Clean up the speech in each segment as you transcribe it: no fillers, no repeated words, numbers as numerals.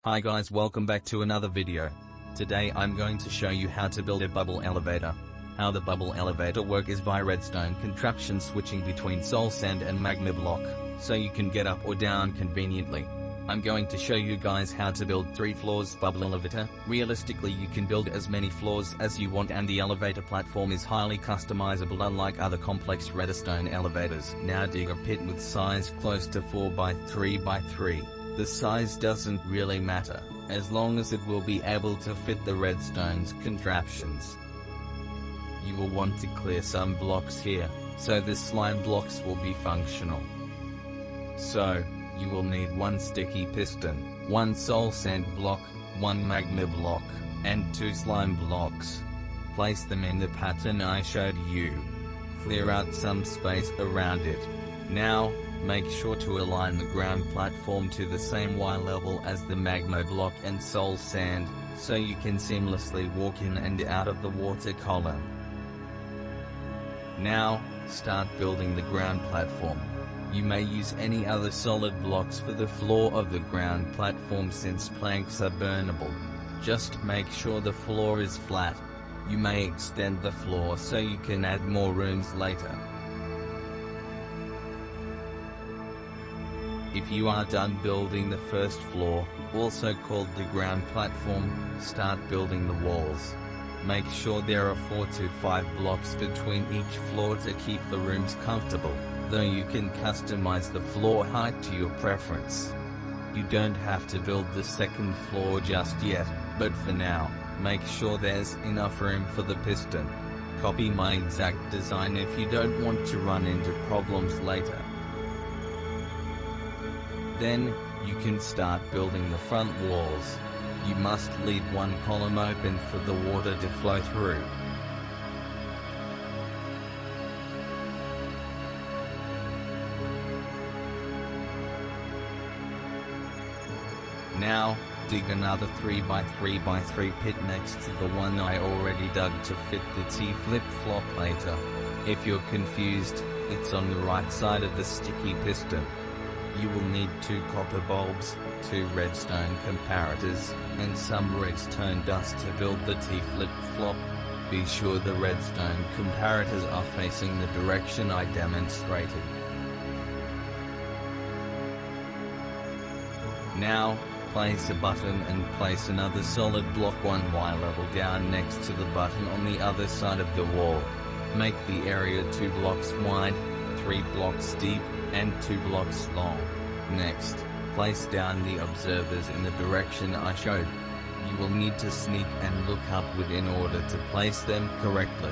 Hi guys, welcome back to another video. Today I'm going to show you how to build a bubble elevator. How the bubble elevator work is by redstone contraption switching between soul sand and magma block, so you can get up or down conveniently. I'm going to show you guys how to build 3 floors bubble elevator. Realistically you can build as many floors as you want and the elevator platform is highly customizable unlike other complex redstone elevators. Now dig a pit with size close to 4 by 3 by 3. The size doesn't really matter, as long as it will be able to fit the redstone's contraptions. You will want to clear some blocks here, so the slime blocks will be functional. So, you will need 1 sticky piston, 1 soul sand block, 1 magma block, and 2 slime blocks. Place them in the pattern I showed you. Clear out some space around it. Now, make sure to align the ground platform to the same Y level as the magma block and soul sand, so you can seamlessly walk in and out of the water column. Now, start building the ground platform. You may use any other solid blocks for the floor of the ground platform since planks are burnable. Just make sure the floor is flat. You may extend the floor so you can add more rooms later. If you are done building the first floor, also called the ground platform, start building the walls. Make sure there are 4 to 5 blocks between each floor to keep the rooms comfortable, though you can customize the floor height to your preference. You don't have to build the second floor just yet, but for now, make sure there's enough room for the piston. Copy my exact design if you don't want to run into problems later. Then, you can start building the front walls. You must leave 1 column open for the water to flow through. Now, dig another 3 by 3 by 3 pit next to the one I already dug to fit the T-flip-flop later. If you're confused, it's on the right side of the sticky piston. You will need 2 copper bulbs, 2 redstone comparators, and some redstone dust to build the T-flip-flop. Be sure the redstone comparators are facing the direction I demonstrated. Now, place a button and place another solid block 1 Y level down next to the button on the other side of the wall. Make the area 2 blocks wide, 3 blocks deep, and 2 blocks long. Next, place down the observers in the direction I showed. You will need to sneak and look upward in order to place them correctly.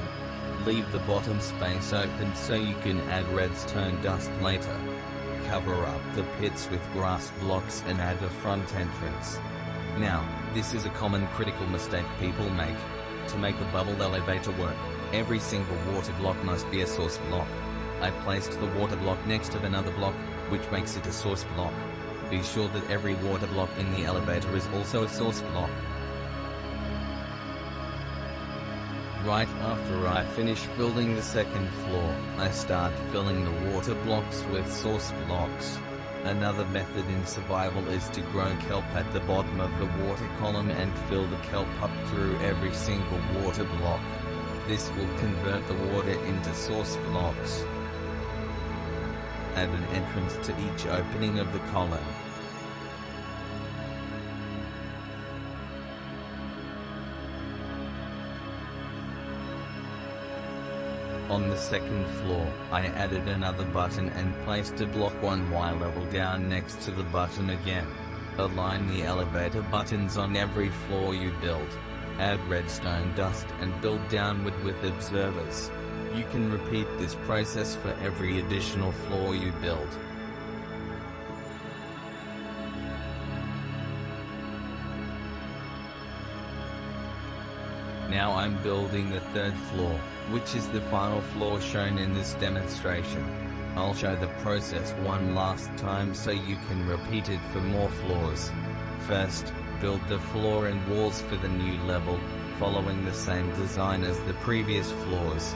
Leave the bottom space open so you can add redstone dust later. Cover up the pits with grass blocks and add a front entrance. Now, this is a common critical mistake people make. To make a bubble elevator work, every single water block must be a source block. I placed the water block next to another block, which makes it a source block. Be sure that every water block in the elevator is also a source block. Right after I finish building the second floor, I start filling the water blocks with source blocks. Another method in survival is to grow kelp at the bottom of the water column and fill the kelp up through every single water block. This will convert the water into source blocks. Add an entrance to each opening of the column. On the second floor, I added another button and placed a block 1 Y level down next to the button again. Align the elevator buttons on every floor you build. Add redstone dust and build downward with observers. You can repeat this process for every additional floor you build. Now I'm building the third floor, which is the final floor shown in this demonstration. I'll show the process one last time so you can repeat it for more floors. First, build the floor and walls for the new level, following the same design as the previous floors.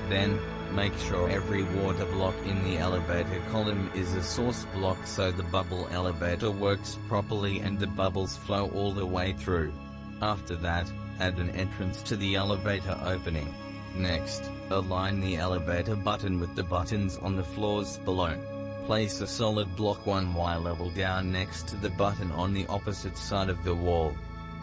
Then, Make sure every water block in the elevator column is a source block so the bubble elevator works properly and the bubbles flow all the way through. After that, add an entrance to the elevator opening. Next, align the elevator button with the buttons on the floors below. Place a solid block 1Y level down next to the button on the opposite side of the wall.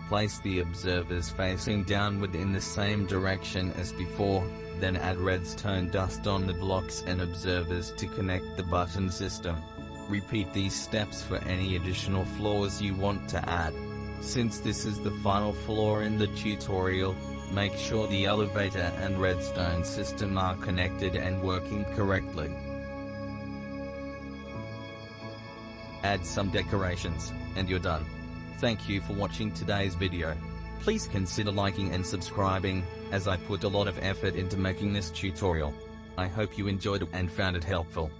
Place the observers facing downward in the same direction as before, then add redstone dust on the blocks and observers to connect the button system. Repeat these steps for any additional floors you want to add. Since this is the final floor in the tutorial, make sure the elevator and redstone system are connected and working correctly. Add some decorations, and you're done. Thank you for watching today's video. Please consider liking and subscribing, as I put a lot of effort into making this tutorial. I hope you enjoyed it and found it helpful.